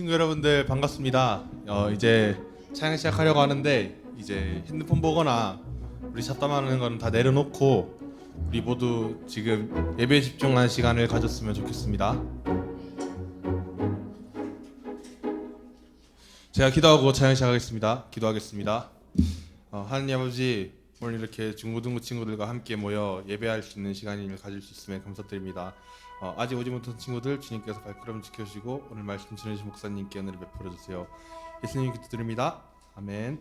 친구 여러분들 반갑습니다. 이제 촬영 시작하려고 하는데 이제 핸드폰 보거나 우리 잡담하는 건 다 내려놓고 우리 모두 지금 예배에 집중하는 시간을 가졌으면 좋겠습니다. 제가 기도하고 촬영 시작하겠습니다. 기도하겠습니다. 하나님 아버지, 오늘 이렇게 중고등부 친구들과 함께 모여 예배할 수 있는 시간을 가질 수 있음에 감사드립니다. 아직 오지 못한 친구들 주님께서 발걸음 지켜주시고 오늘 말씀 전해주신 목사님께 은혜를 베풀어 주세요. 예수님 기도드립니다. 아멘.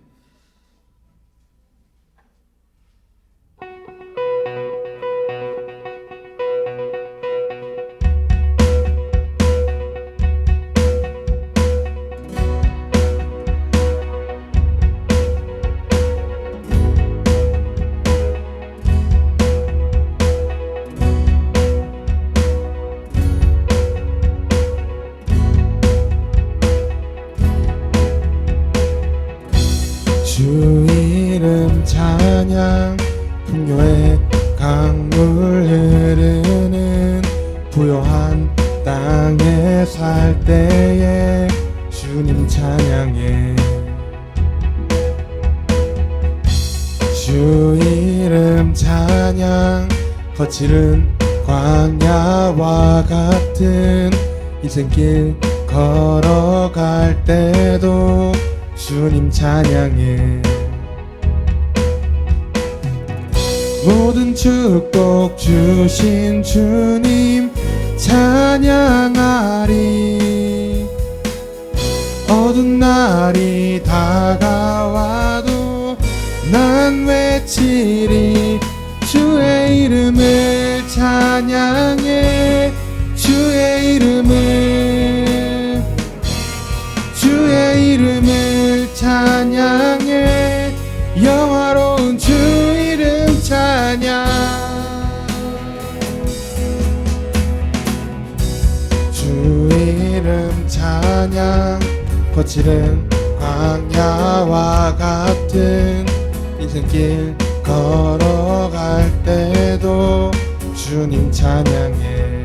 주 이름 찬양 풍요의 강물 흐르는 부요한 땅에 살 때에 주님 찬양해. 주 이름 찬양 거칠은 광야와 같은 인생길 걸어갈 때도 주님 찬양해. 모든 축복 주신 주님 찬양하리. 어두운 날이 다가와도 난 외치리. 주의 이름을 찬양해. 주의 이름을 찬양해. 영화로운 주 이름 찬양. 주 이름 찬양 거칠은 광야와 같은 인생길 걸어갈 때도 주님 찬양해.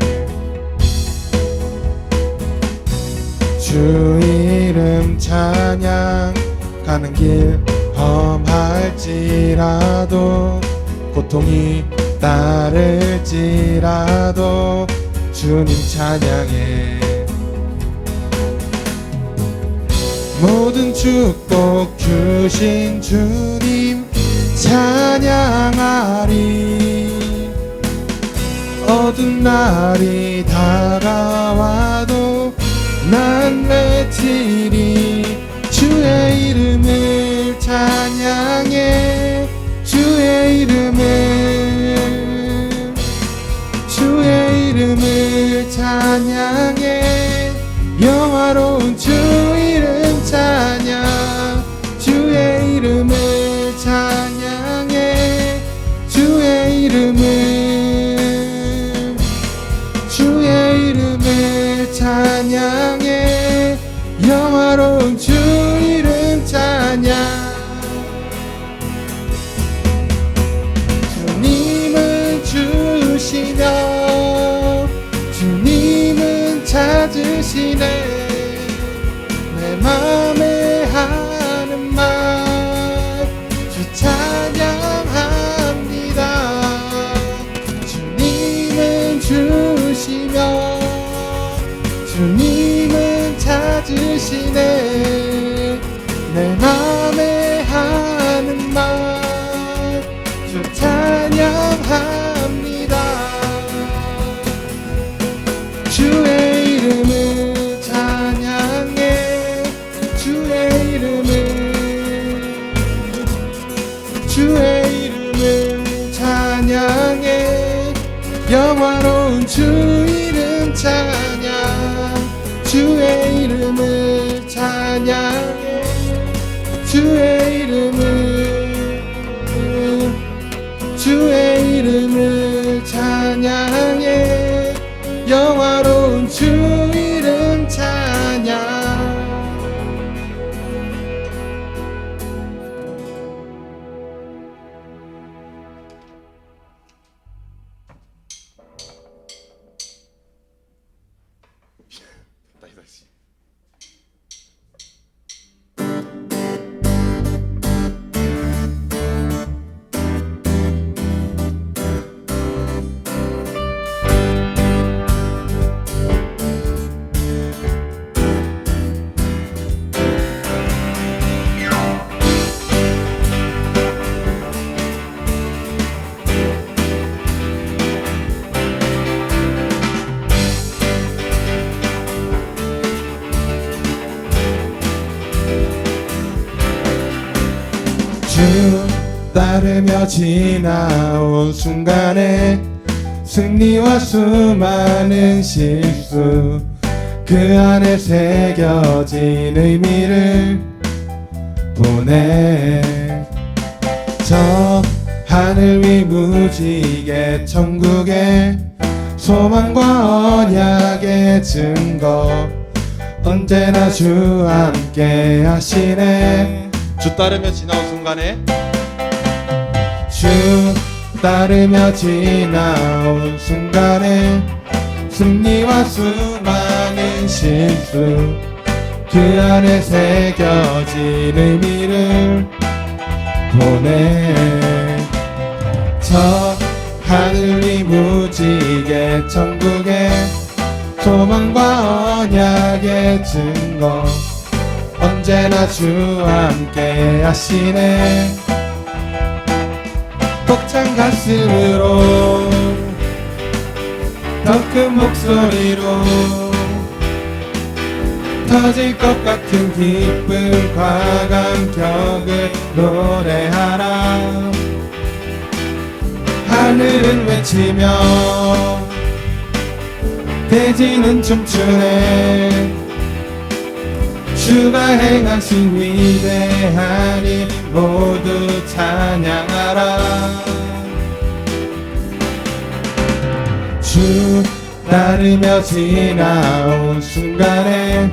주 이름 찬양 가는 길 험할지라도 고통이 따를지라도 주님 찬양해. 모든 축복 주신 주님 찬양하리. 어두운 날이 다가와도 난 외치리. 주의 이름을 찬양해. 주의 이름을 찬양해. 영화로운 주 이름 찬양. 주의 이름을 찬양해. 주의 이름을 찬양해. 영화로운 주 이름 찬양. 주님은 주시며 주님은 찾으시네. 내 맘에 하는 말 주 찬양합니다. 주님은 주시며 주님은 찾으시네. 내 맘에 하는 말 주 찬양합니다. 주의 이름을 찬양해. 주의 이름을 찬양해. 영화로운 주 이름 찬양. 주의 이름을 찬양해. 주의 이름을 찬양해. 영화로운 주 이름 찬양. 다시. 주 따르며 지나온 순간에 승리와 수많은 실수 그 안에 새겨진 의미를 보내 저 하늘 위 무지개 천국의 소망과 언약의 증거 언제나 주 함께 하시네 주 따르며 지나온 순간에 주 따르며 지나온 순간에 승리와 수많은 실수 그 안에 새겨진 의미를 보내 저 하늘 위 무지개 천국의 소망과 언약의 증거 언제나 주 함께 하시네 벅찬 가슴으로 더 큰 목소리로 터질 것 같은 기쁨과 감격을 노래하라 하늘은 외치며 대지는 춤추네 주가 행하신 위대한 일 모두 찬양하라 주 따르며 지나온 순간에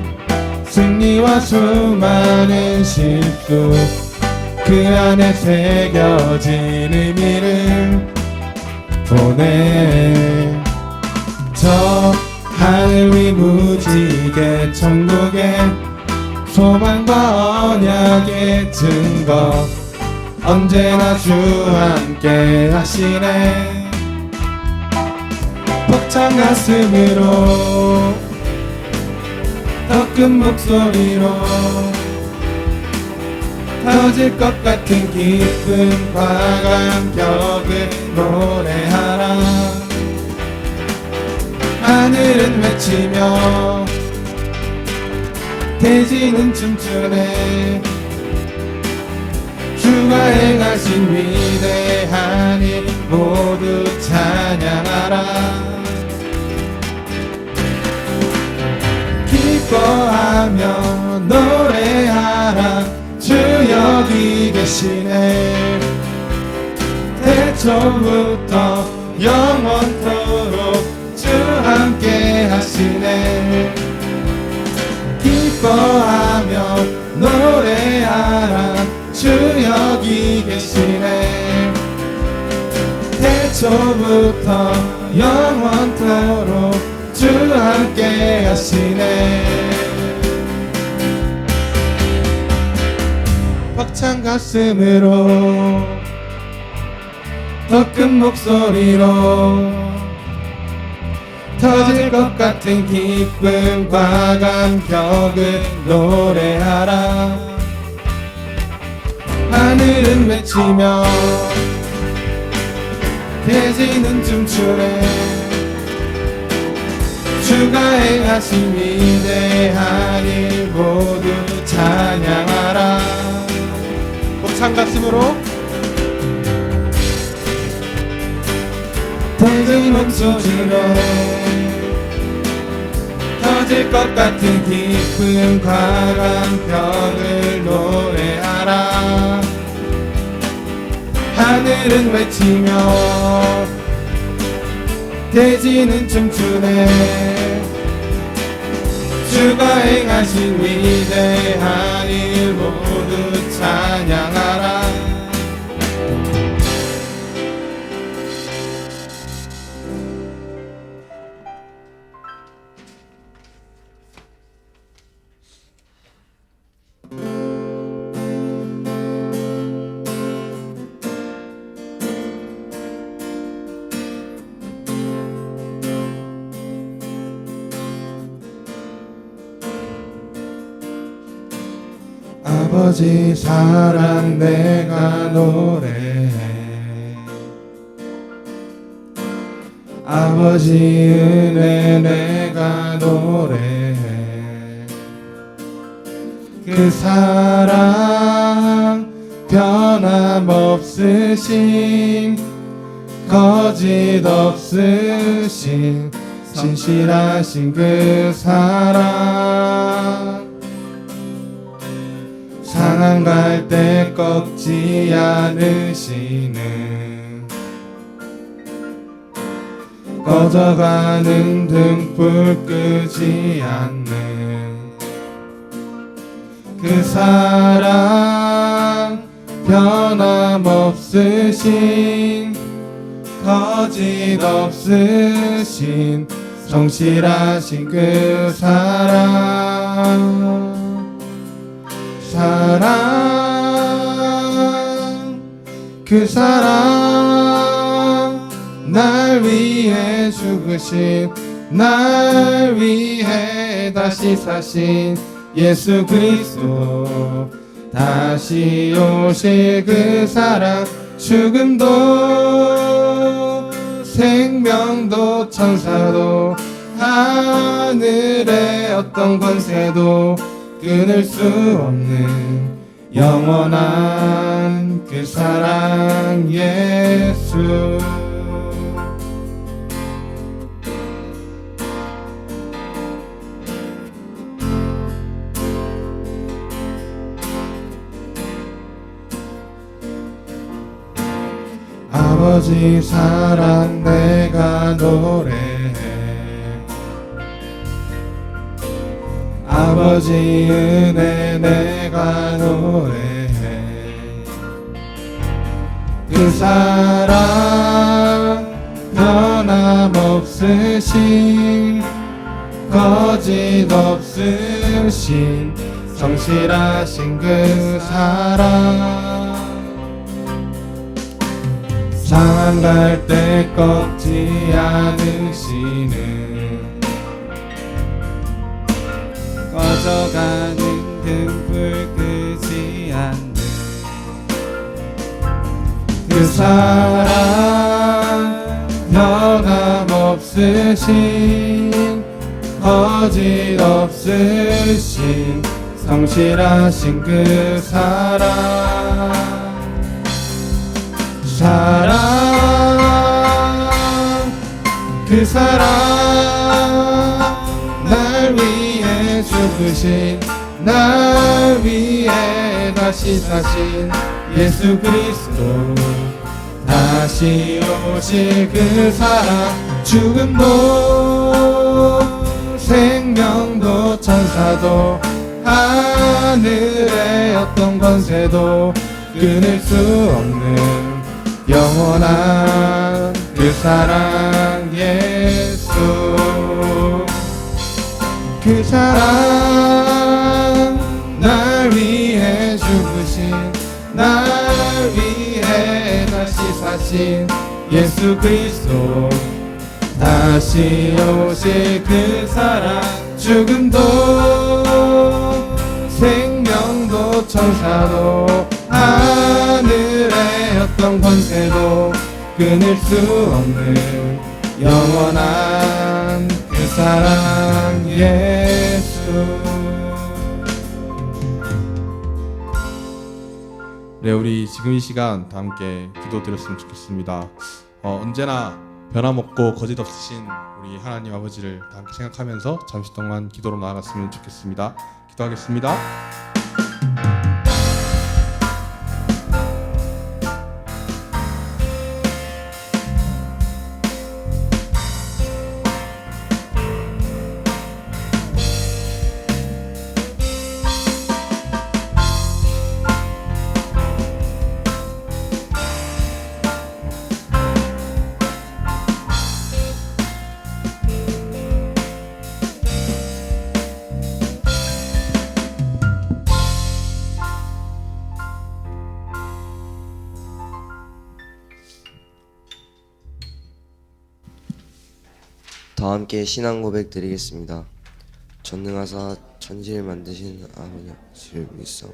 승리와 수많은 실수 그 안에 새겨진 의미를 보내 저 하늘 위 무지개 천국의 소망과 언약의 증거 언제나 주 함께 하시네 벅찬 가슴으로 더 큰 목소리로 터질 것 같은 기쁨과 감격을 노래하라 하늘은 외치며 대지는 춤추네 주가 행하신 위대한 일 모두 찬양하라 기뻐하며 노래하라 주 여기 계시네 태초부터 영원토록 주 함께 하시네 기뻐하며 노래하라 주 여기 계시네 태초부터 영원토록 주 함께 하시네 벅찬 가슴으로 더 큰 목소리로 터질 것 같은 기쁨과 감격을 노래하라 하늘은 외치며 대지는 춤추네 주가 행하신 위대한 일 모두 찬양하라 벅찬 가슴으로 터진 목소리로 터질 것 같은 기쁨과 감격을 노래하라 하늘은 외치며 대지는 춤추네 주가 행하신 위대한 일 모두 찬양하라 아버지 사랑 내가 노래해 아버지 은혜 내가 노래해 그 사랑 변함 변함없으신 거짓 없으신 진실하신 그 사랑 상한 갈 때 꺾지 않으시는 꺼져가는 등불 끄지 않는 그 사랑 변함없으신 거짓 없으신 성실하신 그 사랑 그 사랑 날 위해 죽으신 날 위해 다시 사신 예수 그리스도 다시 오실 그 사랑 죽음도 생명도 천사도 하늘의 어떤 권세도 끊을 수 없는 영원한 그 사랑 예수 아버지 사랑 내가 노래해 아버지 은혜 내가 노래해 그 사랑 변함없으신 거짓 없으신 성실하신 그 사랑 상한 갈 때 꺾지 않으시는 꺼져가는 등불 끄지 않는 그 사랑 변함없으신 거짓 없으신 성실하신 그 사랑 그 사랑 날 위해 죽으신 날 위해 다시 사신 예수 그리스도 다시 오실 그 사랑 죽음도 생명도 천사도 하늘의 어떤 권세도 끊을 수 없는 영원한 그 사랑 예수 그 사랑 날 위해 죽으신 날 위해 다시 사신 예수 그리스도 다시 오실 그 사랑 죽음도 생명도 천사도 하늘의 어떤 권세도 끊을 수 없는 영원한 그 사랑 예수. 네, 우리 지금 이 시간 다 함께 기도드렸으면 좋겠습니다. 언제나 변함없고 거짓 없으신 우리 하나님 아버지를 다 함께 생각하면서 잠시 동안 기도로 나아갔으면 좋겠습니다. 기도하겠습니다. 다 함께 신앙 고백 드리겠습니다. 전능하사 천지를 만드신 아버지를 믿사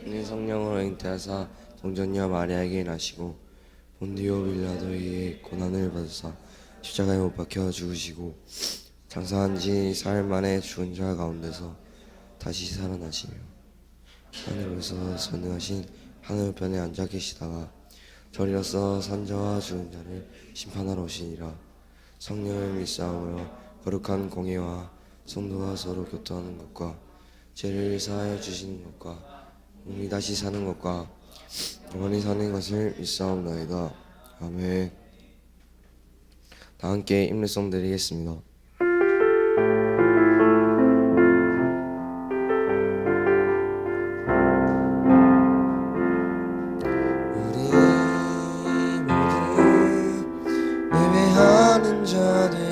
내 성령으로 잉태하사 성전녀 마리아에게 나시고 본디오 빌라도의 고난을 받으사 십자가에 못 박혀 죽으시고 장사한 지 사흘 만에 죽은 자 가운데서 다시 살아나시며 하늘에서 전능하신 하늘편에 앉아 계시다가 저리로서 산자와 죽은 자를 심판하러 오시니라. 성령을 믿사오며 거룩한 공예와 성도가 서로 교통하는 것과 죄를 사하여 주시는 것과 몸이 다시 사는 것과 영원히 사는 것을 믿사옵나이다. 아멘. 다 함께 임례송 드리겠습니다. 우리 모두 예배하는 자들여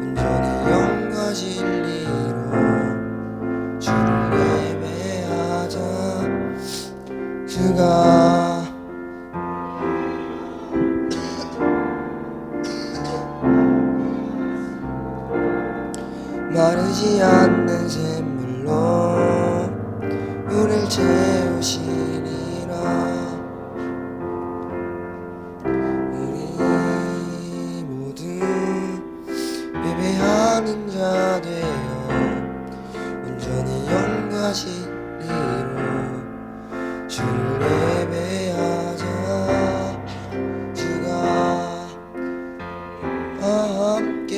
온전히 영과 진리로 주를 예배하자. 그가 마르지 않는 샘물로 우릴 채우시리라. 우리 모두 예배하는 자 되어 온전히 영과 진리로 주를 예배하자. 주가 함께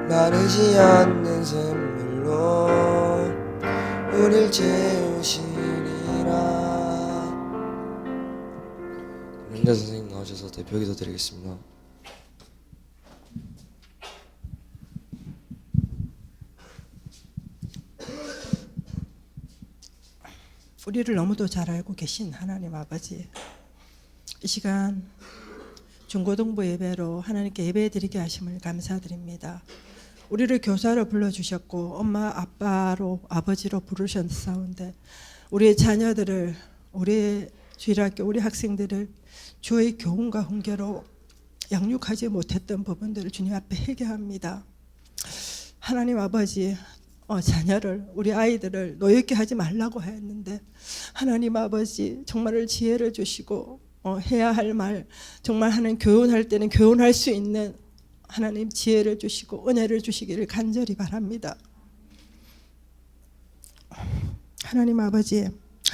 마르지 않는 샘물로 우릴 채우시리라. 민자 선생님 나오셔서 대표기도 드리겠습니다. 우리를 너무도 잘 알고 계신 하나님 아버지, 이 시간 중고등부 예배로 하나님께 예배드리게 하심을 감사드립니다. 우리를 교사로 불러주셨고 엄마 아빠로 아버지로 부르셨사온데 우리의 자녀들을, 우리의 주일학교 우리 학생들을 주의 교훈과 훈계로 양육하지 못했던 부분들을 주님 앞에 회개합니다. 하나님 아버지, 자녀를, 우리 아이들을 노엽게 하지 말라고 하였는데 하나님 아버지 정말 지혜를 주시고 해야 할 말, 정말 하나님 교훈할 때는 교훈할 수 있는 하나님 지혜를 주시고 은혜를 주시기를 간절히 바랍니다. 하나님 아버지,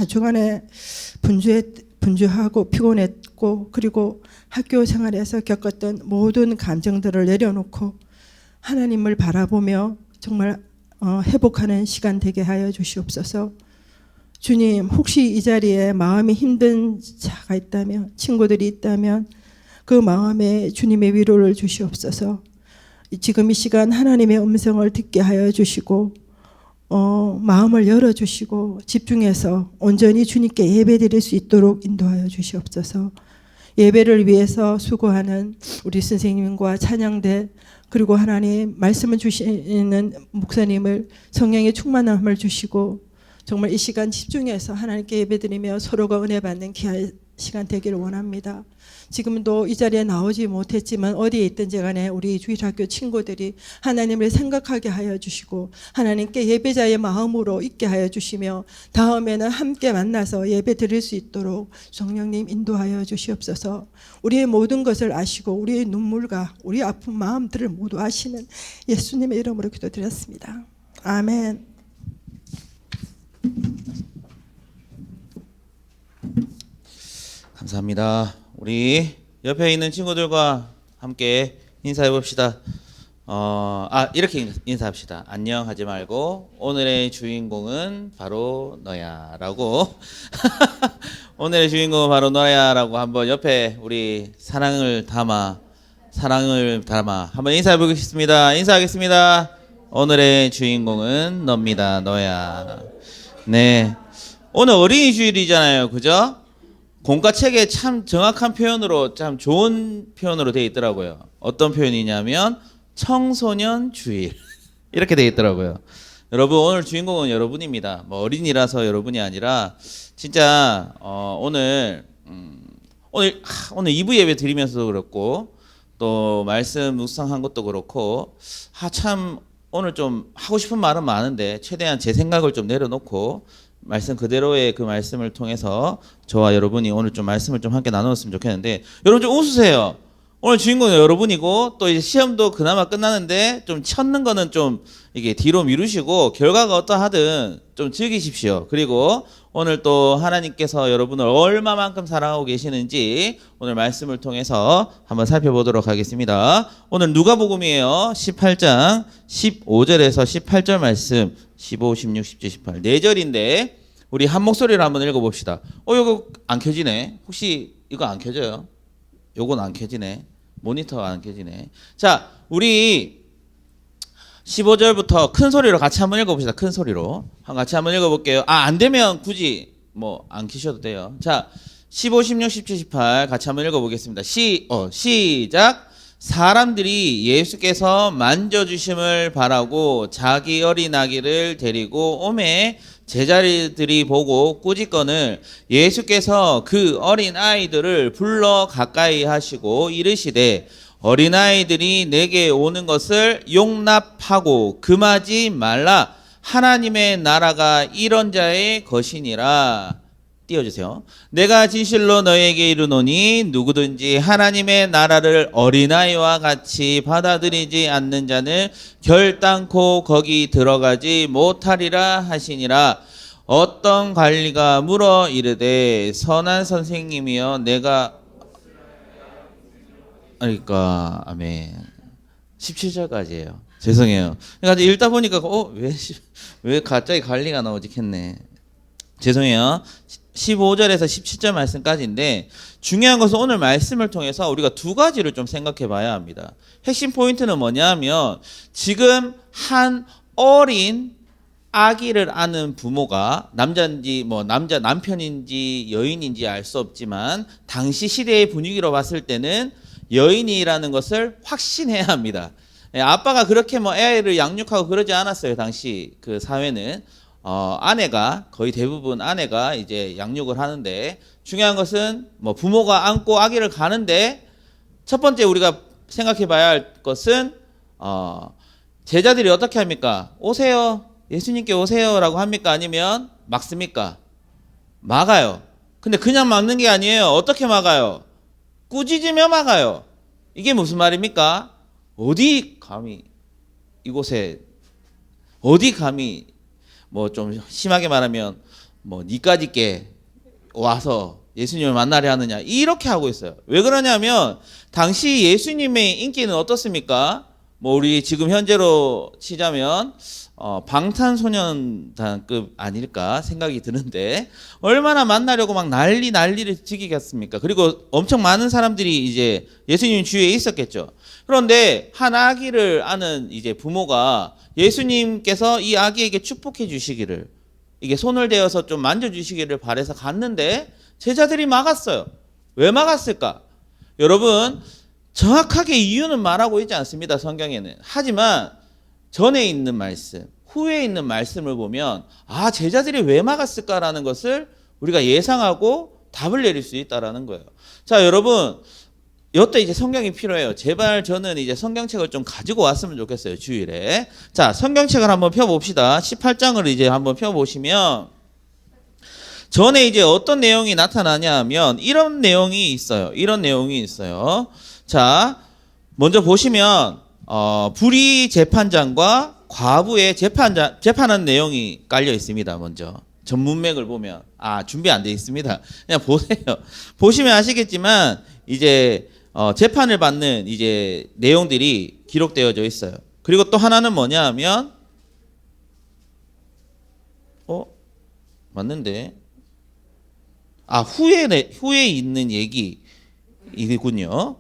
주간에 분주하고 피곤했고 그리고 학교 생활에서 겪었던 모든 감정들을 내려놓고 하나님을 바라보며 정말 회복하는 시간 되게 하여 주시옵소서. 주님, 혹시 이 자리에 마음이 힘든 자가 있다면, 친구들이 있다면 그 마음에 주님의 위로를 주시옵소서. 지금 이 시간 하나님의 음성을 듣게 하여 주시고 마음을 열어주시고 집중해서 온전히 주님께 예배드릴 수 있도록 인도하여 주시옵소서. 예배를 위해서 수고하는 우리 선생님과 찬양대 그리고 하나님 말씀을 주시는 목사님을 성령의 충만함을 주시고 정말 이 시간 집중해서 하나님께 예배드리며 서로가 은혜 받는 귀한 시간 되기를 원합니다. 지금도 이 자리에 나오지 못했지만 어디에 있든지 간에 우리 주일학교 친구들이 하나님을 생각하게 하여 주시고 하나님께 예배자의 마음으로 있게 하여 주시며 다음에는 함께 만나서 예배 드릴 수 있도록 성령님 인도하여 주시옵소서. 우리의 모든 것을 아시고 우리의 눈물과 우리 아픈 마음들을 모두 아시는 예수님의 이름으로 기도드렸습니다. 아멘. 감사합니다. 우리 옆에 있는 친구들과 함께 인사해 봅시다. 이렇게 인사합시다. 안녕 하지 말고 오늘의 주인공은 바로 너야라고. 오늘의 주인공은 바로 너야라고 한번 옆에 우리 사랑을 담아 한번 인사해 보겠습니다. 인사하겠습니다. 오늘의 주인공은 너입니다. 너야. 네. 오늘 어린이 주일이잖아요. 그죠? 공과책에 참 정확한 표현으로 참 좋은 표현으로 되어 있더라고요. 어떤 표현이냐면 청소년 주일 이렇게 되어 있더라고요. 여러분 오늘 주인공은 여러분입니다. 뭐 어린이라서 여러분이 아니라 진짜 오늘 2부 예배 드리면서도 그렇고 또 말씀 묵상한 것도 그렇고 참 오늘 좀 하고 싶은 말은 많은데 최대한 제 생각을 좀 내려놓고 말씀 그대로의 그 말씀을 통해서 저와 여러분이 오늘 좀 말씀을 좀 함께 나누었으면 좋겠는데 여러분 좀 웃으세요. 오늘 주인공은 여러분이고 또 이제 시험도 그나마 끝나는데 좀 찾는 거는 좀 이게 뒤로 미루시고 결과가 어떠하든 좀 즐기십시오. 그리고 오늘 또 하나님께서 여러분을 얼마만큼 사랑하고 계시는지 오늘 말씀을 통해서 한번 살펴보도록 하겠습니다. 오늘 누가복음이에요. 18장 15절에서 18절 말씀 15, 16, 17, 18 4절인데 우리 한 목소리로 한번 읽어봅시다. 이거 안 켜지네. 혹시 이거 안 켜져요? 요건 안 켜지네. 모니터가 안 켜지네. 자, 우리 15절부터 큰 소리로 같이 한번 읽어봅시다. 큰 소리로. 같이 한번 읽어볼게요. 안 되면 굳이 뭐 안 켜셔도 돼요. 자, 15, 16, 17, 18 같이 한번 읽어보겠습니다. 시작. 사람들이 예수께서 만져주심을 바라고 자기 어린 아기를 데리고 오매 제자들이 보고 꾸짖거늘 예수께서 그 어린 아이들을 불러 가까이 하시고 이르시되 어린아이들이 내게 오는 것을 용납하고 금하지 말라. 하나님의 나라가 이런 자의 것이니라. 띄워주세요. 내가 진실로 너에게 이르노니 누구든지 하나님의 나라를 어린아이와 같이 받아들이지 않는 자는 결단코 거기 들어가지 못하리라 하시니라. 어떤 관리가 물어 이르되 선한 선생님이여 내가 그러니까 아멘. 17절까지예요. 죄송해요. 그러니까 읽다 보니까 왜 갑자기 관리가 나오지 했네. 죄송해요. 15절에서 17절 말씀까지인데 중요한 것은 오늘 말씀을 통해서 우리가 두 가지를 좀 생각해 봐야 합니다. 핵심 포인트는 뭐냐 하면 지금 한 어린 아기를 아는 부모가 남자인지 남편인지 여인인지 알 수 없지만 당시 시대의 분위기로 봤을 때는 여인이라는 것을 확신해야 합니다. 아빠가 그렇게 애를 양육하고 그러지 않았어요. 당시 그 사회는 아내가 거의 대부분 아내가 이제 양육을 하는데 중요한 것은 부모가 안고 아기를 가는데 첫 번째 우리가 생각해 봐야 할 것은 제자들이 어떻게 합니까? 오세요. 예수님께 오세요라고 합니까? 아니면 막습니까? 막아요. 근데 그냥 막는 게 아니에요. 어떻게 막아요? 꾸짖으며 막아요. 이게 무슨 말입니까? 어디 감히 이곳에 어디 감히 좀 심하게 말하면 니까짓게 와서 예수님을 만나려 하느냐 이렇게 하고 있어요. 왜 그러냐면 당시 예수님의 인기는 어떻습니까? 우리 지금 현재로 치자면 방탄소년단급 아닐까 생각이 드는데 얼마나 만나려고 막 난리를 지기겠습니까? 그리고 엄청 많은 사람들이 이제 예수님 주위에 있었겠죠. 그런데 한 아기를 아는 이제 부모가 예수님께서 이 아기에게 축복해 주시기를 이게 손을 대어서 좀 만져 주시기를 바래서 갔는데 제자들이 막았어요. 왜 막았을까? 여러분 정확하게 이유는 말하고 있지 않습니다. 성경에는. 하지만 전에 있는 말씀, 후에 있는 말씀을 보면 제자들이 왜 막았을까라는 것을 우리가 예상하고 답을 내릴 수 있다라는 거예요. 자, 여러분 이때 이제 성경이 필요해요. 제발 저는 이제 성경책을 좀 가지고 왔으면 좋겠어요. 주일에. 자, 성경책을 한번 펴봅시다. 18장을 이제 한번 펴보시면 전에 이제 어떤 내용이 나타나냐 하면 이런 내용이 있어요. 자, 먼저 보시면 불의 재판장과 과부의 재판하는 내용이 깔려 있습니다. 먼저 전문맥을 보면 준비 안 돼 있습니다. 그냥 보세요. 보시면 아시겠지만 이제 재판을 받는 이제 내용들이 기록되어져 있어요. 그리고 또 하나는 뭐냐 하면 맞는데 후에 있는 얘기이군요.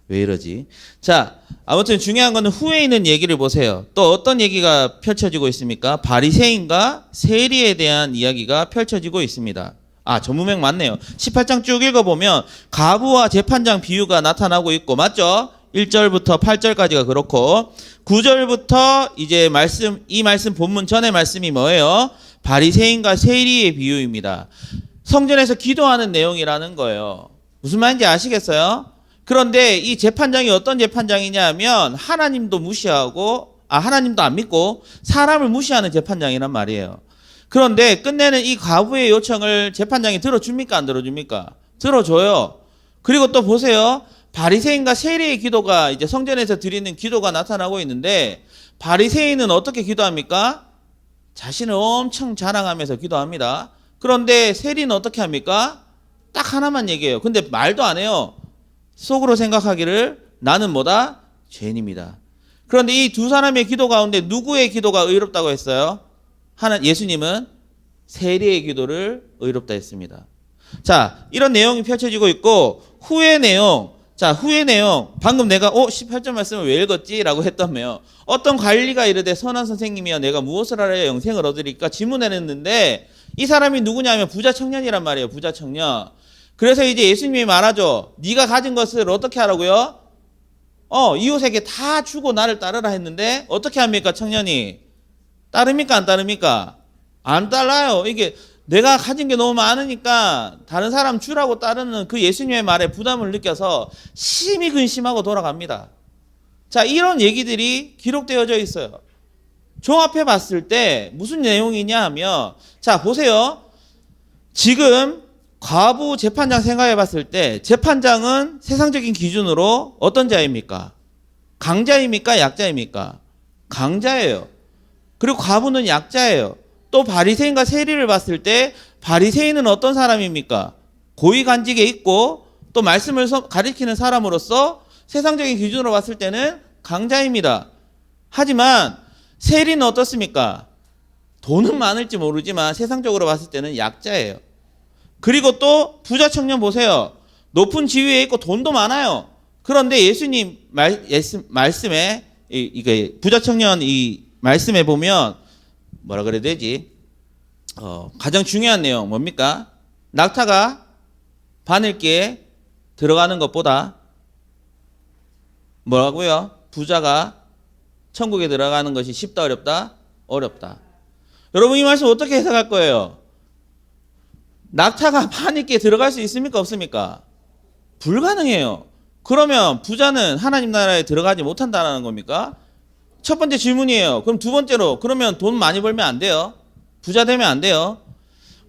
왜 이러지? 자, 아무튼 중요한 거는 후에 있는 얘기를 보세요. 또 어떤 얘기가 펼쳐지고 있습니까? 바리새인과 세리에 대한 이야기가 펼쳐지고 있습니다. 전문맥 맞네요. 18장 쭉 읽어보면 과부와 재판장 비유가 나타나고 있고 맞죠? 1절부터 8절까지가 그렇고 9절부터 이제 이 말씀 본문 전의 말씀이 뭐예요? 바리새인과 세리의 비유입니다. 성전에서 기도하는 내용이라는 거예요. 무슨 말인지 아시겠어요? 그런데 이 재판장이 어떤 재판장이냐 하면 하나님도 무시하고 하나님도 안 믿고 사람을 무시하는 재판장이란 말이에요. 그런데 끝내는 이 과부의 요청을 재판장이 들어줍니까? 안 들어줍니까? 들어줘요. 그리고 또 보세요. 바리새인과 세리의 기도가 이제 성전에서 드리는 기도가 나타나고 있는데, 바리새인은 어떻게 기도합니까? 자신을 엄청 자랑하면서 기도합니다. 그런데 세리는 어떻게 합니까? 딱 하나만 얘기해요. 근데 말도 안 해요. 속으로 생각하기를 나는 뭐다? 죄인입니다. 그런데 이 두 사람의 기도 가운데 누구의 기도가 의롭다고 했어요? 예수님은 세리의 기도를 의롭다 했습니다. 자, 이런 내용이 펼쳐지고 있고, 후의 내용. 자, 후의 내용. 방금 내가 18절 말씀을 왜 읽었지? 라고 했다며요. 어떤 관리가 이르되 선한 선생님이여 내가 무엇을 하여 영생을 얻으리까 질문했는데, 이 사람이 누구냐면 부자 청년이란 말이에요. 부자 청년. 그래서 이제 예수님이 말하죠. 네가 가진 것을 어떻게 하라고요? 이웃에게 다 주고 나를 따르라 했는데 어떻게 합니까? 청년이 따릅니까? 안 따릅니까? 안 따라요. 이게 내가 가진 게 너무 많으니까 다른 사람 주라고 따르는 그 예수님의 말에 부담을 느껴서 심히 근심하고 돌아갑니다. 자, 이런 얘기들이 기록되어져 있어요. 종합해 봤을 때 무슨 내용이냐 하면, 자, 보세요. 지금 과부 재판장 생각해 봤을 때 재판장은 세상적인 기준으로 어떤 자입니까? 강자입니까? 약자입니까? 강자예요. 그리고 과부는 약자예요. 또 바리새인과 세리를 봤을 때 바리새인은 어떤 사람입니까? 고위관직에 있고 또 말씀을 가리키는 사람으로서 세상적인 기준으로 봤을 때는 강자입니다. 하지만 세리는 어떻습니까? 돈은 많을지 모르지만 세상적으로 봤을 때는 약자예요. 그리고 또 부자 청년 보세요. 높은 지위에 있고 돈도 많아요. 그런데 예수님 말씀에 이게 부자 청년 이 말씀에 보면 뭐라 그래야 되지? 가장 중요한 내용 뭡니까? 낙타가 바늘기에 들어가는 것보다 뭐라고요? 부자가 천국에 들어가는 것이 쉽다 어렵다? 어렵다. 여러분 이 말씀 어떻게 해석할 거예요? 낙타가 바늘기에 들어갈 수 있습니까? 없습니까? 불가능해요. 그러면 부자는 하나님 나라에 들어가지 못한다는 겁니까? 첫 번째 질문이에요. 그럼 두 번째로, 그러면 돈 많이 벌면 안 돼요? 부자 되면 안 돼요?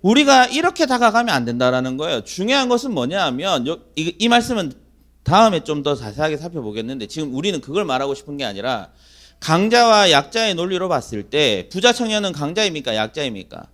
우리가 이렇게 다가가면 안 된다는 거예요. 중요한 것은 뭐냐 하면 이 말씀은 다음에 좀 더 자세하게 살펴보겠는데 지금 우리는 그걸 말하고 싶은 게 아니라 강자와 약자의 논리로 봤을 때 부자 청년은 강자입니까? 약자입니까?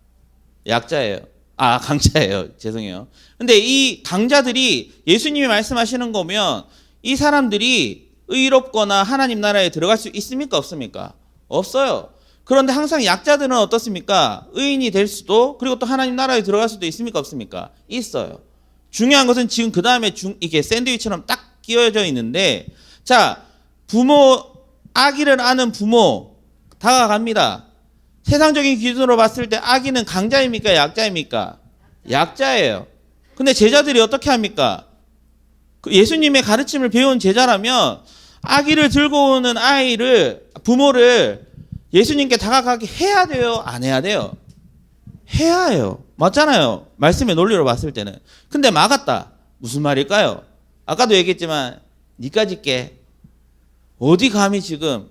약자예요. 강자예요. 죄송해요. 근데 이 강자들이 예수님이 말씀하시는 거면 이 사람들이 의롭거나 하나님 나라에 들어갈 수 있습니까? 없습니까? 없어요. 그런데 항상 약자들은 어떻습니까? 의인이 될 수도 그리고 또 하나님 나라에 들어갈 수도 있습니까? 없습니까? 있어요. 중요한 것은 지금 그 다음에 이게 샌드위치처럼 딱 끼워져 있는데, 자, 아기를 아는 부모 다가갑니다. 세상적인 기준으로 봤을 때 아기는 강자입니까? 약자입니까? 약자예요. 근데 제자들이 어떻게 합니까? 예수님의 가르침을 배운 제자라면 아기를 들고 오는 부모를 예수님께 다가가게 해야 돼요? 안 해야 돼요? 해야 해요. 맞잖아요. 말씀의 논리로 봤을 때는. 근데 막았다. 무슨 말일까요? 아까도 얘기했지만 니까 짓게. 어디 감히 지금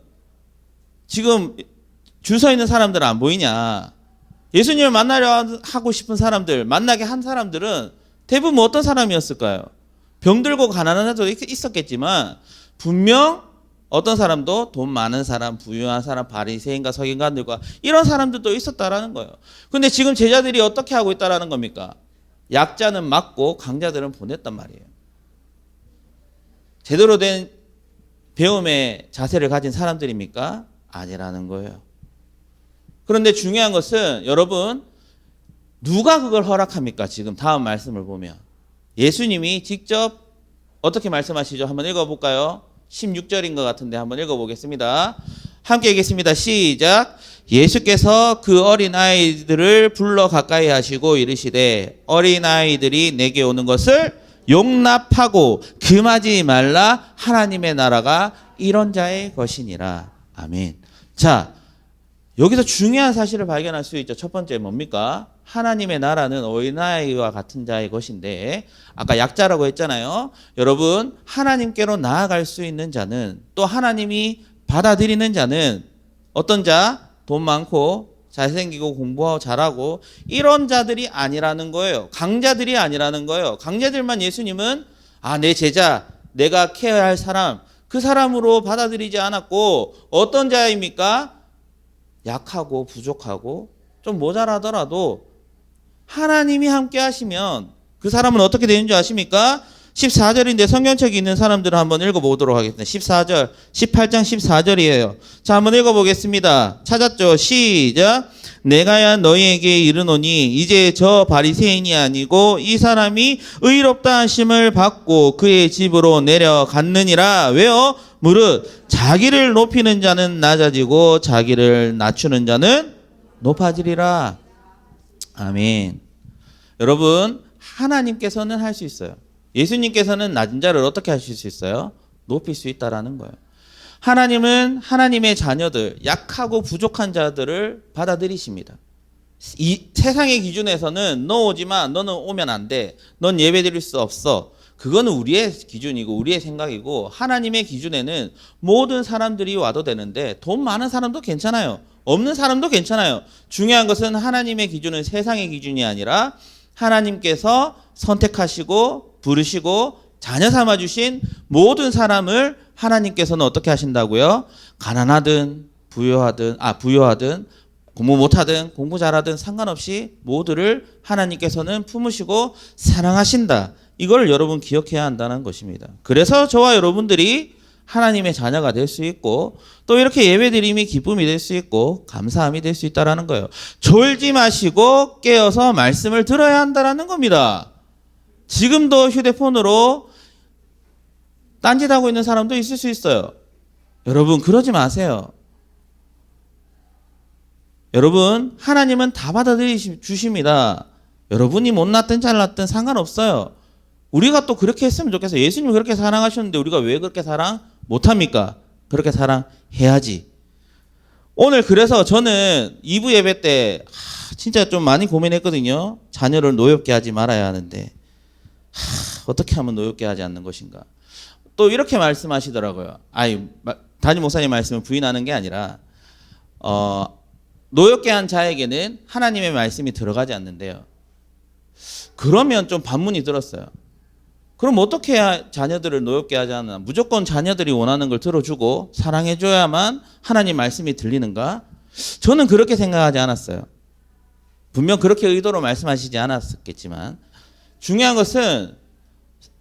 줄 서 있는 사람들은 안 보이냐? 예수님을 만나려 하고 싶은 사람들, 만나게 한 사람들은 대부분 어떤 사람이었을까요? 병들고 가난한 자도 있었겠지만 분명 어떤 사람도 돈 많은 사람, 부유한 사람, 바리새인과 서기관들과 이런 사람들도 있었다라는 거예요. 근데 지금 제자들이 어떻게 하고 있다라는 겁니까? 약자는 막고 강자들은 보냈단 말이에요. 제대로 된 배움의 자세를 가진 사람들입니까? 아니라는 거예요. 그런데 중요한 것은 여러분 누가 그걸 허락합니까? 지금 다음 말씀을 보면 예수님이 직접 어떻게 말씀하시죠? 한번 읽어볼까요? 16절인 것 같은데 한번 읽어보겠습니다. 함께 읽겠습니다. 시작. 예수께서 그 어린아이들을 불러 가까이 하시고 이르시되 어린아이들이 내게 오는 것을 용납하고 금하지 말라. 하나님의 나라가 이런 자의 것이니라. 아멘. 자, 여기서 중요한 사실을 발견할 수 있죠. 첫 번째 뭡니까? 하나님의 나라는 어린아이와 같은 자의 것인데 아까 약자라고 했잖아요. 여러분 하나님께로 나아갈 수 있는 자는 또 하나님이 받아들이는 자는 어떤 자? 돈 많고 잘생기고 공부하고 잘하고 이런 자들이 아니라는 거예요. 강자들이 아니라는 거예요. 강자들만 예수님은 내 제자 내가 케어할 사람, 그 사람으로 받아들이지 않았고 어떤 자입니까? 약하고 부족하고 좀 모자라더라도 하나님이 함께 하시면 그 사람은 어떻게 되는 줄 아십니까? 14절인데 성경책이 있는 사람들은 한번 읽어보도록 하겠습니다. 14절, 18장 14절이에요. 자, 한번 읽어보겠습니다. 찾았죠? 시작. 내가야 너희에게 이르노니 이제 저 바리새인이 아니고 이 사람이 의롭다 하심을 받고 그의 집으로 내려갔느니라. 왜요? 무릇 자기를 높이는 자는 낮아지고 자기를 낮추는 자는 높아지리라. 아멘. 여러분, 하나님께서는 할 수 있어요. 예수님께서는 낮은 자를 어떻게 하실 수 있어요? 높일 수 있다라는 거예요. 하나님은 하나님의 자녀들, 약하고 부족한 자들을 받아들이십니다. 이 세상의 기준에서는 너 오지 마, 너는 오면 안 돼, 넌 예배 드릴 수 없어. 그거는 우리의 기준이고 우리의 생각이고, 하나님의 기준에는 모든 사람들이 와도 되는데 돈 많은 사람도 괜찮아요. 없는 사람도 괜찮아요. 중요한 것은 하나님의 기준은 세상의 기준이 아니라 하나님께서 선택하시고 부르시고 자녀 삼아주신 모든 사람을 하나님께서는 어떻게 하신다고요? 가난하든 부유하든 공부 못하든 공부 잘하든 상관없이 모두를 하나님께서는 품으시고 사랑하신다. 이걸 여러분 기억해야 한다는 것입니다. 그래서 저와 여러분들이 하나님의 자녀가 될 수 있고 또 이렇게 예배드림이 기쁨이 될 수 있고 감사함이 될 수 있다는 거예요. 졸지 마시고 깨어서 말씀을 들어야 한다는 겁니다. 지금도 휴대폰으로 딴짓하고 있는 사람도 있을 수 있어요. 여러분, 그러지 마세요. 여러분, 하나님은 다 받아들이십니다. 여러분이 못났든 잘났든 상관없어요. 우리가 또 그렇게 했으면 좋겠어요. 예수님이 그렇게 사랑하셨는데 우리가 왜 그렇게 사랑 못합니까? 그렇게 사랑해야지. 오늘 그래서 저는 2부 예배 때 진짜 좀 많이 고민했거든요. 자녀를 노엽게 하지 말아야 하는데 어떻게 하면 노엽게 하지 않는 것인가. 또 이렇게 말씀하시더라고요. 담임 목사님 말씀을 부인하는 게 아니라 노엽게 한 자에게는 하나님의 말씀이 들어가지 않는데요. 그러면 좀 반문이 들었어요. 그럼 어떻게 해야 자녀들을 노엽게 하지 않나? 무조건 자녀들이 원하는 걸 들어주고 사랑해줘야만 하나님 말씀이 들리는가? 저는 그렇게 생각하지 않았어요. 분명 그렇게 의도로 말씀하시지 않았겠지만 중요한 것은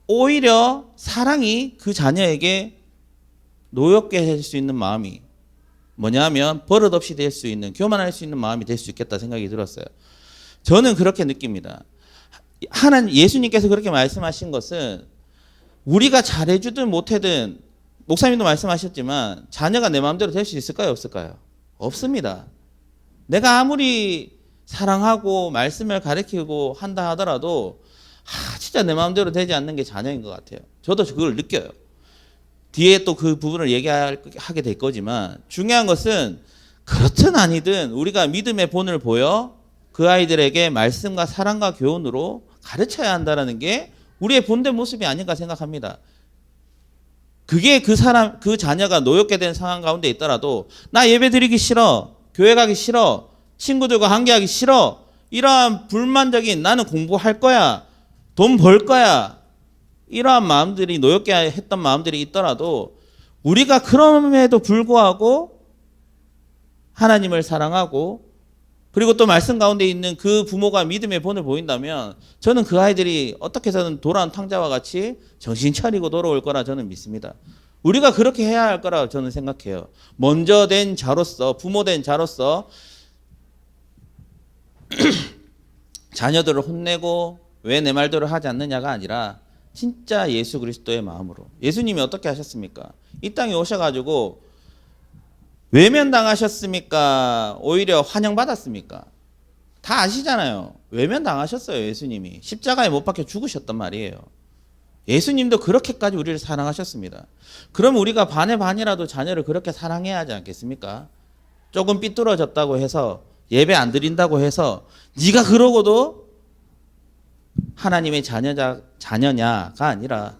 오히려 사랑이 그 자녀에게 노엽게 할 수 있는 마음이 뭐냐면 버릇없이 될 수 있는, 교만할 수 있는 마음이 될 수 있겠다 생각이 들었어요. 저는 그렇게 느낍니다. 예수님께서 그렇게 말씀하신 것은 우리가 잘해주든 못해든, 목사님도 말씀하셨지만 자녀가 내 마음대로 될 수 있을까요? 없을까요? 없습니다. 내가 아무리 사랑하고 말씀을 가르치고 한다 하더라도 진짜 내 마음대로 되지 않는 게 자녀인 것 같아요. 저도 그걸 느껴요. 뒤에 또 그 부분을 얘기하게 될 거지만 중요한 것은 그렇든 아니든 우리가 믿음의 본을 보여 그 아이들에게 말씀과 사랑과 교훈으로 가르쳐야 한다는 게 우리의 본된 모습이 아닌가 생각합니다. 그게 그 자녀가 노엽게 된 상황 가운데 있더라도 나 예배 드리기 싫어, 교회 가기 싫어, 친구들과 관계하기 싫어, 이러한 불만적인 나는 공부할 거야, 돈 벌 거야, 이러한 마음들이 노엽게 했던 마음들이 있더라도 우리가 그럼에도 불구하고 하나님을 사랑하고 그리고 또 말씀 가운데 있는 그 부모가 믿음의 본을 보인다면 저는 그 아이들이 어떻게 해서든 돌아온 탕자와 같이 정신 차리고 돌아올 거라 저는 믿습니다. 우리가 그렇게 해야 할 거라 저는 생각해요. 먼저 된 자로서, 부모 된 자로서 자녀들을 혼내고 왜 내 말대로 하지 않느냐가 아니라 진짜 예수 그리스도의 마음으로. 예수님이 어떻게 하셨습니까? 이 땅에 오셔가지고 외면당하셨습니까? 오히려 환영받았습니까? 다 아시잖아요. 외면당하셨어요. 예수님이 십자가에 못 박혀 죽으셨단 말이에요. 예수님도 그렇게까지 우리를 사랑하셨습니다. 그럼 우리가 반의 반이라도 자녀를 그렇게 사랑해야 하지 않겠습니까? 조금 삐뚤어졌다고 해서 예배 안 드린다고 해서 네가 그러고도 하나님의 자녀냐가 아니라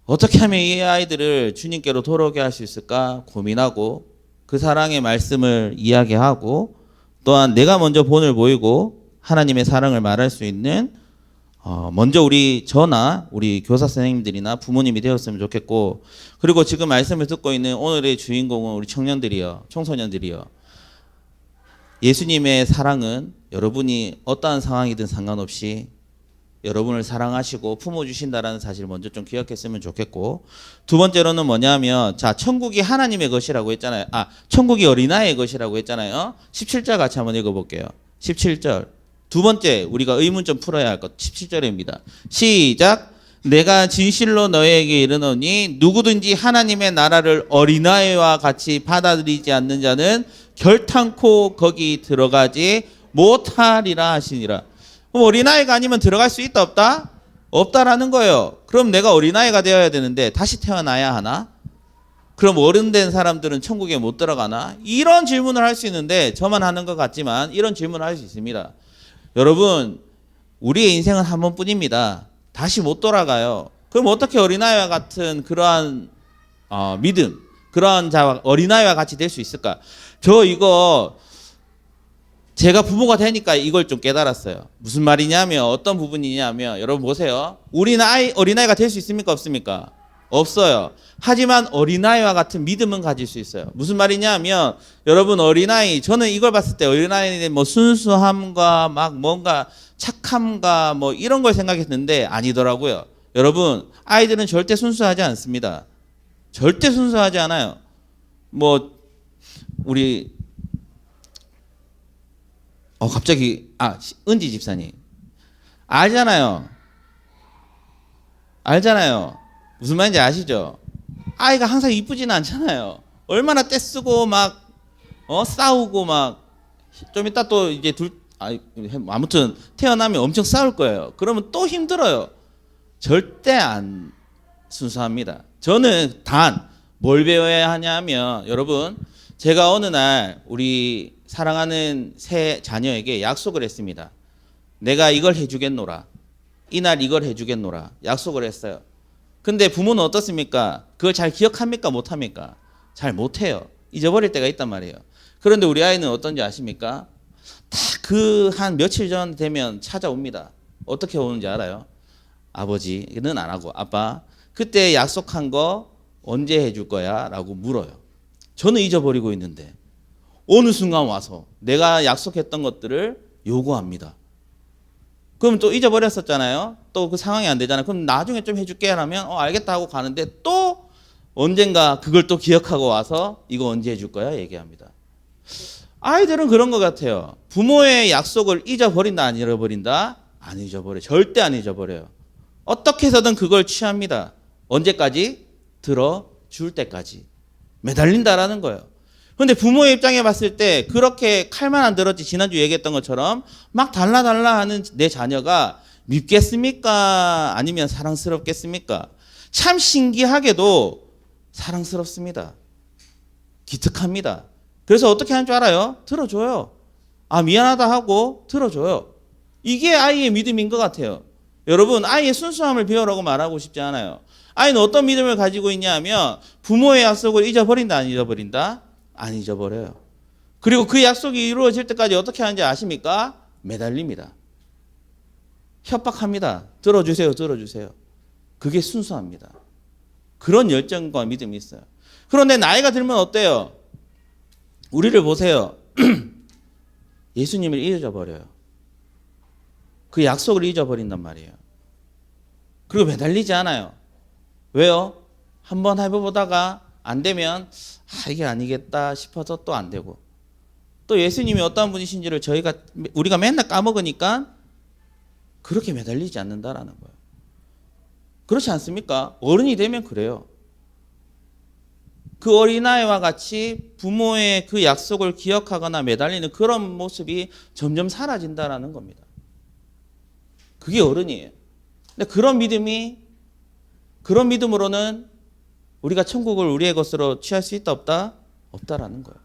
어떻게 하면 이 아이들을 주님께로 돌아오게 할 수 있을까 고민하고 그 사랑의 말씀을 이야기하고 또한 내가 먼저 본을 보이고 하나님의 사랑을 말할 수 있는 먼저 저나 우리 교사 선생님들이나 부모님이 되었으면 좋겠고, 그리고 지금 말씀을 듣고 있는 오늘의 주인공은 우리 청년들이요, 청소년들이요. 예수님의 사랑은 여러분이 어떠한 상황이든 상관없이 여러분을 사랑하시고 품어주신다라는 사실을 먼저 좀 기억했으면 좋겠고, 두 번째로는 뭐냐면, 자, 천국이 하나님의 것이라고 했잖아요. 천국이 어린아이의 것이라고 했잖아요. 17절 같이 한번 읽어볼게요. 17절. 두 번째 우리가 의문점 풀어야 할 것 17절입니다. 시작. 내가 진실로 너에게 이르노니 누구든지 하나님의 나라를 어린아이와 같이 받아들이지 않는 자는 결탄코 거기 들어가지 못하리라 하시니라. 그럼 어린아이가 아니면 들어갈 수 있다 없다? 없다라는 거예요. 그럼 내가 어린아이가 되어야 되는데 다시 태어나야 하나? 그럼 어른 된 사람들은 천국에 못 들어가나? 이런 질문을 할 수 있는데, 저만 하는 것 같지만 이런 질문을 할 수 있습니다. 여러분, 우리의 인생은 한 번뿐입니다. 다시 못 돌아가요. 그럼 어떻게 어린아이와 같은 그러한 믿음, 그러한 어린아이와 같이 될 수 있을까? 저 이거 제가 부모가 되니까 이걸 좀 깨달았어요. 무슨 말이냐면, 어떤 부분이냐면, 여러분 보세요. 우리는 어린아이가 될 수 있습니까 없습니까? 없어요. 하지만 어린아이와 같은 믿음은 가질 수 있어요. 무슨 말이냐면, 여러분 어린아이, 저는 이걸 봤을 때 어린아이는 뭐 순수함과 막 뭔가 착함과 뭐 이런 걸 생각했는데 아니더라고요. 여러분, 아이들은 절대 순수하지 않습니다. 절대 순수하지 않아요. 뭐 우리 갑자기 은지 집사님 알잖아요. 무슨 말인지 아시죠? 아이가 항상 이쁘지는 않잖아요. 얼마나 떼쓰고 막 싸우고 막 좀 이따 또 이제 아무튼 태어나면 엄청 싸울 거예요. 그러면 또 힘들어요. 절대 안 순수합니다. 저는 단 뭘 배워야 하냐면, 여러분, 제가 어느 날 우리 사랑하는 새 자녀에게 약속을 했습니다. 내가 이걸 해주겠노라. 이날 이걸 해주겠노라. 약속을 했어요. 근데 부모는 어떻습니까? 그걸 잘 기억합니까? 못합니까? 잘 못해요. 잊어버릴 때가 있단 말이에요. 그런데 우리 아이는 어떤지 아십니까? 다 그 한 며칠 전 되면 찾아옵니다. 어떻게 오는지 알아요? 아버지는 안 하고, 아빠, 그때 약속한 거 언제 해줄 거야? 라고 물어요. 저는 잊어버리고 있는데 어느 순간 와서 내가 약속했던 것들을 요구합니다. 그럼 또 잊어버렸었잖아요. 또 그 상황이 안 되잖아요. 그럼 나중에 좀 해줄게 하면 알겠다 하고 가는데, 또 언젠가 그걸 또 기억하고 와서 이거 언제 해줄 거야? 얘기합니다. 아이들은 그런 것 같아요. 부모의 약속을 잊어버린다 안 잊어버린다? 안 잊어버려요. 절대 안 잊어버려요. 어떻게 해서든 그걸 취합니다. 언제까지? 들어줄 때까지. 매달린다라는 거예요. 그런데 부모의 입장에 봤을 때 그렇게 칼만 안 들었지, 지난주 얘기했던 것처럼 막 달라 하는 내 자녀가 밉겠습니까? 아니면 사랑스럽겠습니까? 참 신기하게도 사랑스럽습니다. 기특합니다. 그래서 어떻게 하는 줄 알아요? 들어줘요. 미안하다 하고 들어줘요. 이게 아이의 믿음인 것 같아요. 여러분, 아이의 순수함을 배우라고 말하고 싶지 않아요. 아이는 어떤 믿음을 가지고 있냐 하면, 부모의 약속을 잊어버린다 안 잊어버린다? 안 잊어버려요. 그리고 그 약속이 이루어질 때까지 어떻게 하는지 아십니까? 매달립니다. 협박합니다. 들어주세요. 그게 순수합니다. 그런 열정과 믿음이 있어요. 그런데 나이가 들면 어때요? 우리를 보세요. 예수님을 잊어버려요. 그 약속을 잊어버린단 말이에요. 그리고 매달리지 않아요. 왜요? 한번 해보다가 안 되면 이게 아니겠다 싶어서 또 안 되고, 또 예수님이 어떤 분이신지를 우리가 맨날 까먹으니까 그렇게 매달리지 않는다라는 거예요. 그렇지 않습니까? 어른이 되면 그래요. 그 어린아이와 같이 부모의 그 약속을 기억하거나 매달리는 그런 모습이 점점 사라진다라는 겁니다. 그게 어른이에요. 근데 그런 믿음으로는 우리가 천국을 우리의 것으로 취할 수 있다 없다? 없다라는 거예요.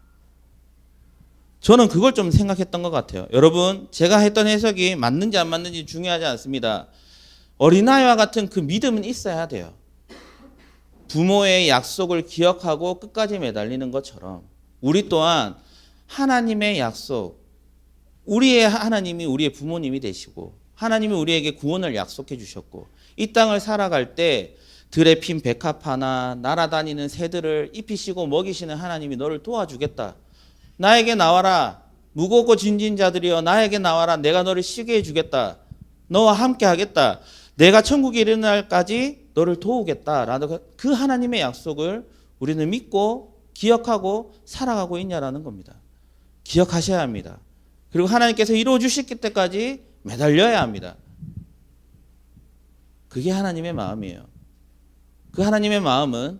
저는 그걸 좀 생각했던 것 같아요. 여러분, 제가 했던 해석이 맞는지 안 맞는지 중요하지 않습니다. 어린아이와 같은 그 믿음은 있어야 돼요. 부모의 약속을 기억하고 끝까지 매달리는 것처럼 우리 또한 하나님의 약속, 우리의 하나님이 우리의 부모님이 되시고 하나님이 우리에게 구원을 약속해 주셨고 이 땅을 살아갈 때 들에 핀 백합화나 날아다니는 새들을 입히시고 먹이시는 하나님이 너를 도와주겠다. 나에게 나와라. 무겁고 진진 자들이여 나에게 나와라. 내가 너를 쉬게 해주겠다. 너와 함께 하겠다. 내가 천국에 이르는 날까지 너를 도우겠다라는 그 하나님의 약속을 우리는 믿고 기억하고 살아가고 있냐라는 겁니다. 기억하셔야 합니다. 그리고 하나님께서 이루어 주실 때까지 매달려야 합니다. 그게 하나님의 마음이에요. 그 하나님의 마음은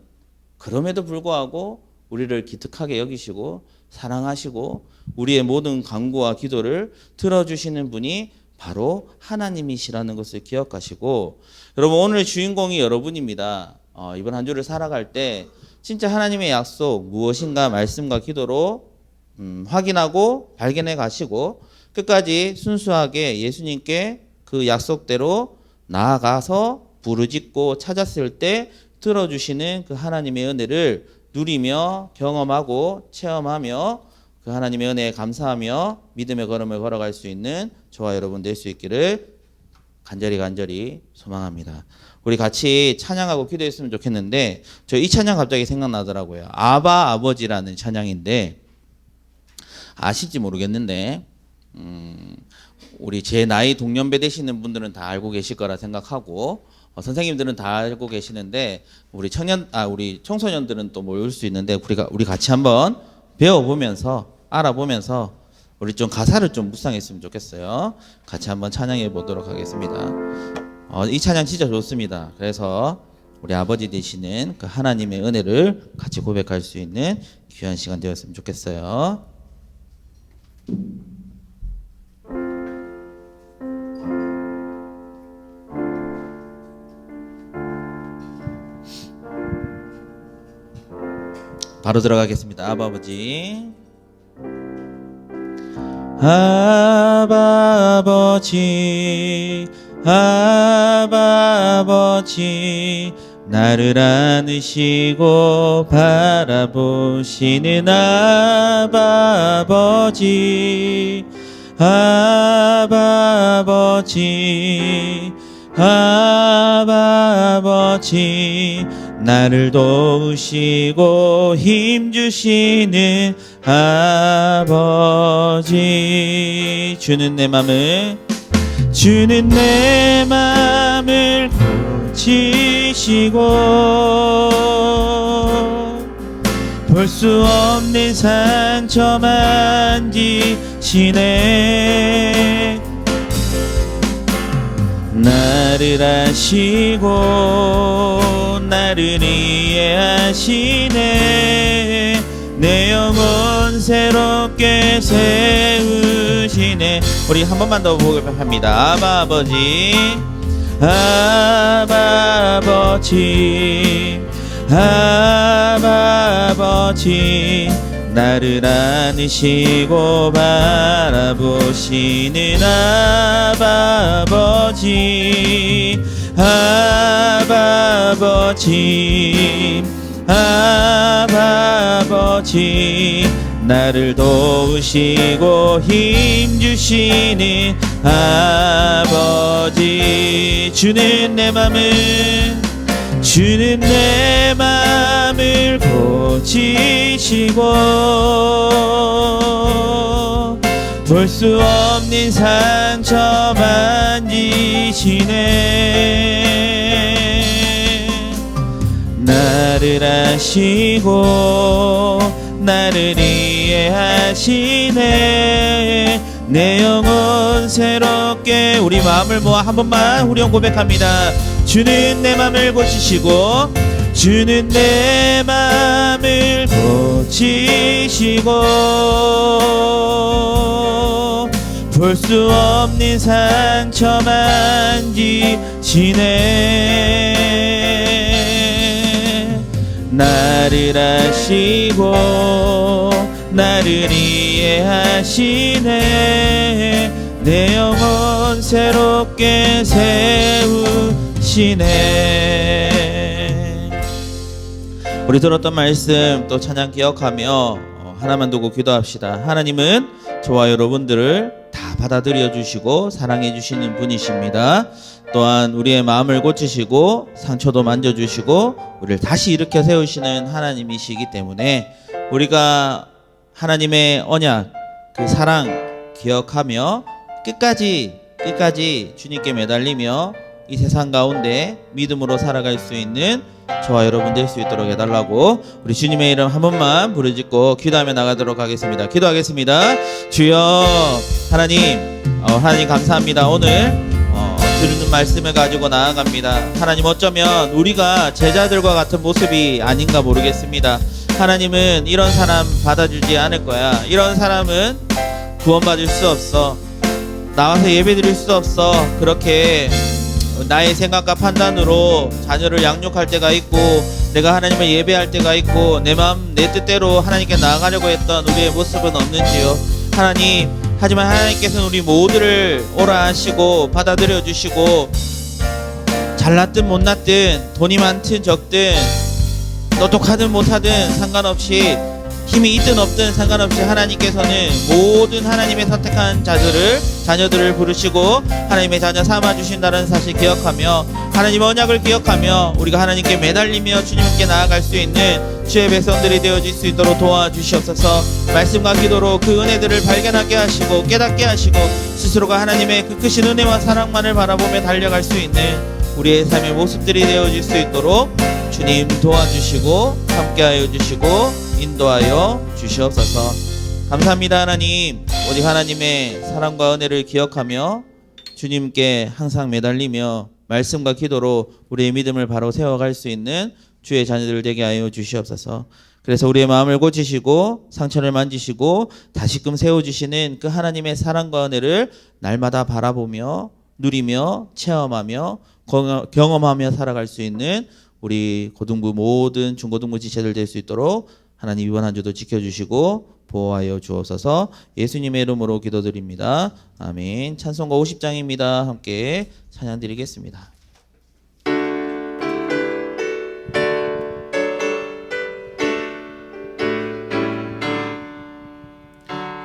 그럼에도 불구하고 우리를 기특하게 여기시고 사랑하시고 우리의 모든 간구와 기도를 들어주시는 분이 바로 하나님이시라는 것을 기억하시고, 여러분 오늘 주인공이 여러분입니다. 이번 한 주를 살아갈 때 진짜 하나님의 약속 무엇인가 말씀과 기도로 확인하고 발견해 가시고 끝까지 순수하게 예수님께 그 약속대로 나아가서 부르짖고 찾았을 때 들어주시는 그 하나님의 은혜를 누리며 경험하고 체험하며 그 하나님의 은혜에 감사하며 믿음의 걸음을 걸어갈 수 있는 저와 여러분 될 수 있기를 간절히 소망합니다. 우리 같이 찬양하고 기도했으면 좋겠는데 저 이 찬양 갑자기 생각나더라고요. 아바 아버지라는 찬양인데 아실지 모르겠는데 우리 제 나이 동년배 되시는 분들은 다 알고 계실 거라 생각하고 선생님들은 다 알고 계시는데 우리 청소년들은 또 모를 수 있는데 우리 같이 한번 배워보면서 알아보면서 우리 좀 가사를 좀 묵상했으면 좋겠어요. 같이 한번 찬양해 보도록 하겠습니다. 이 찬양 진짜 좋습니다. 그래서 우리 아버지 되시는 그 하나님의 은혜를 같이 고백할 수 있는 귀한 시간 되었으면 좋겠어요. 바로 들어가겠습니다. 아버지, 아버지, 아버지, 나를 안으시고 바라보시는 아버지, 아버지, 아버지, 나를 도우시고 힘주시는 아버지, 주는 내 맘을 고치시고 볼 수 없는 상처 만지시네. 나를 아시고 나를 이해하시네. 내 영혼 새롭게 세우시네. 우리 한 번만 더 보급합니다. 아버지, 아버지, 아버지, 나를 안으시고 바라보시는 아버지, 아버지, 아버지, 나를 도우시고 힘주시는 아버지, 주는 내 맘을 고치시고 볼 수 없는 상처 만지시네. 나를 아시고 나를 이해하시네. 내 영혼 새롭게. 우리 마음을 모아 한 번만 후렴 고백합니다. 주는 내 맘을 고치시고, 주는 내 맘을 고치시고 볼 수 없는 상처 만지시네. 나를 아시고 나를 이해하시네. 내 영혼 새롭게 세우시네. 우리 들었던 말씀 또 찬양 기억하며 하나만 두고 기도합시다. 하나님은 저와 여러분들을 다 다 받아들여 주시고 사랑해 주시는 분이십니다. 또한 우리의 마음을 고치시고 상처도 만져주시고 우리를 다시 일으켜 세우시는 하나님이시기 때문에 우리가 하나님의 언약, 그 사랑 기억하며 끝까지 주님께 매달리며 이 세상 가운데 믿음으로 살아갈 수 있는 저와 여러분 될 수 있도록 해달라고 우리 주님의 이름 한 번만 부르짖고 기도하며 나가도록 하겠습니다. 기도하겠습니다. 주여 하나님 감사합니다. 오늘 들은 말씀을 가지고 나아갑니다. 하나님, 어쩌면 우리가 제자들과 같은 모습이 아닌가 모르겠습니다. 하나님은 이런 사람 받아주지 않을 거야. 이런 사람은 구원받을 수 없어. 나와서 예배드릴 수 없어. 그렇게 나의 생각과 판단으로 자녀를 양육할 때가 있고, 내가 하나님을 예배할 때가 있고, 내 마음 내 뜻대로 하나님께 나아가려고 했던 우리의 모습은 없는지요. 하나님, 하지만 하나님께서는 우리 모두를 오라 하시고 받아들여 주시고, 잘났든 못났든 돈이 많든 적든 똑똑하든 못하든 상관없이, 힘이 있든 없든 상관없이 하나님께서는 모든 하나님의 선택한 자녀들을 부르시고 하나님의 자녀 삼아주신다는 사실 기억하며, 하나님 언약을 기억하며 우리가 하나님께 매달리며 주님께 나아갈 수 있는 주의 백성들이 되어질 수 있도록 도와주시옵소서. 말씀과 기도로 그 은혜들을 발견하게 하시고 깨닫게 하시고, 스스로가 하나님의 그 크신 은혜와 사랑만을 바라보며 달려갈 수 있는 우리의 삶의 모습들이 되어질 수 있도록 주님 도와주시고 함께하여 주시고 인도하여 주시옵소서. 감사합니다. 하나님, 오직 하나님의 사랑과 은혜를 기억하며 주님께 항상 매달리며 말씀과 기도로 우리의 믿음을 바로 세워갈 수 있는 주의 자녀들 되게 하여 주시옵소서. 그래서 우리의 마음을 고치시고 상처를 만지시고 다시금 세워주시는 그 하나님의 사랑과 은혜를 날마다 바라보며 누리며 체험하며 경험하며 살아갈 수 있는 우리 고등부 모든 중고등부 지체들 될 수 있도록 하나님 이번 한 주도 지켜주시고 보호하여 주옵소서. 예수님의 이름으로 기도드립니다. 아멘. 찬송가 50장입니다. 함께 찬양 드리겠습니다.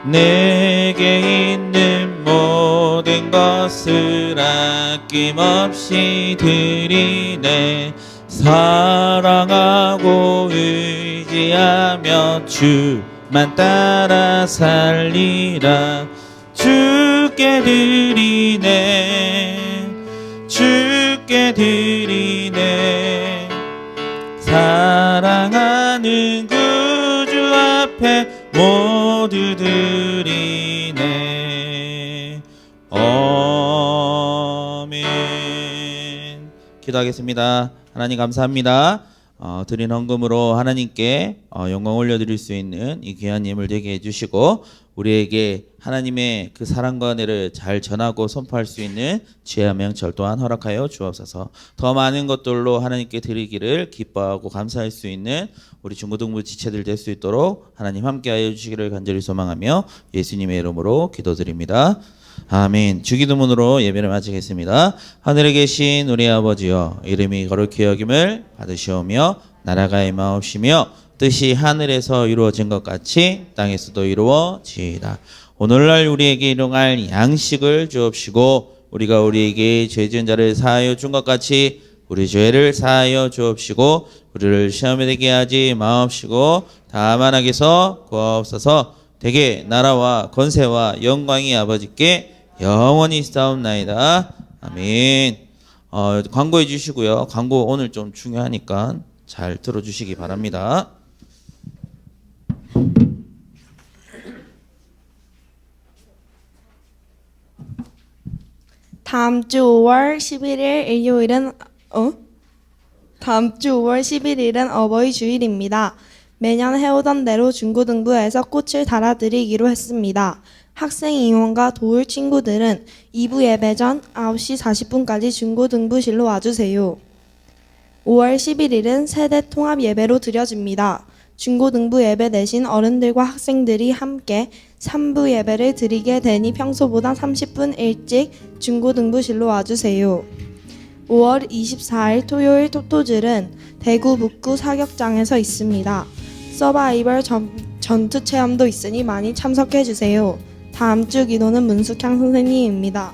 내게 있는 모든 것을 아낌없이 드리네. 사랑하고 의지하며 주만 따라 살리라. 주께 드리네, 주께 드리네. 사랑하는 구주 앞에 모두 드리네. 아멘. 기도하겠습니다. 하나님 감사합니다. 드린 헌금으로 하나님께 영광 올려드릴 수 있는 이 귀한 예물 되게 해주시고, 우리에게 하나님의 그 사랑과 은혜를 잘 전하고 선포할 수 있는 지혜와 명철 또한 허락하여 주옵소서. 더 많은 것들로 하나님께 드리기를 기뻐하고 감사할 수 있는 우리 중고등부 지체들 될 수 있도록 하나님 함께하여 주시기를 간절히 소망하며 예수님의 이름으로 기도드립니다. 아멘. 주기도문으로 예배를 마치겠습니다. 하늘에 계신 우리 아버지여, 이름이 거룩히 여김을 받으시오며 나라가 임하옵시며 뜻이 하늘에서 이루어진 것 같이 땅에서도 이루어지이다. 오늘날 우리에게 일용할 양식을 주옵시고, 우리가 우리에게 죄 지은 자를 사하여 준 것 같이 우리 죄를 사하여 주옵시고, 우리를 시험에 들게 하지 마옵시고 다만 악에서 구하옵소서. 대개 나라와 권세와 영광이 아버지께 영원히 있사옵나이다. 아멘. 광고해 주시고요. 광고 오늘 좀 중요하니까 잘 들어주시기 바랍니다. 다음 주 5월 11일 일요일은 다음 주 5월 11일은 어버이 주일입니다. 매년 해오던 대로 중고등부에서 꽃을 달아드리기로 했습니다. 학생 임원과 도울 친구들은 2부 예배 전 9시 40분까지 중고등부실로 와주세요. 5월 11일은 세대 통합 예배로 드려집니다. 중고등부 예배 대신 어른들과 학생들이 함께 3부 예배를 드리게 되니 평소보다 30분 일찍 중고등부실로 와주세요. 5월 24일 토요일 토토즐은 대구 북구 사격장에서 있습니다. 서바이벌 전투 체험도 있으니 많이 참석해주세요. 다음 주 기도는 문숙향 선생님입니다.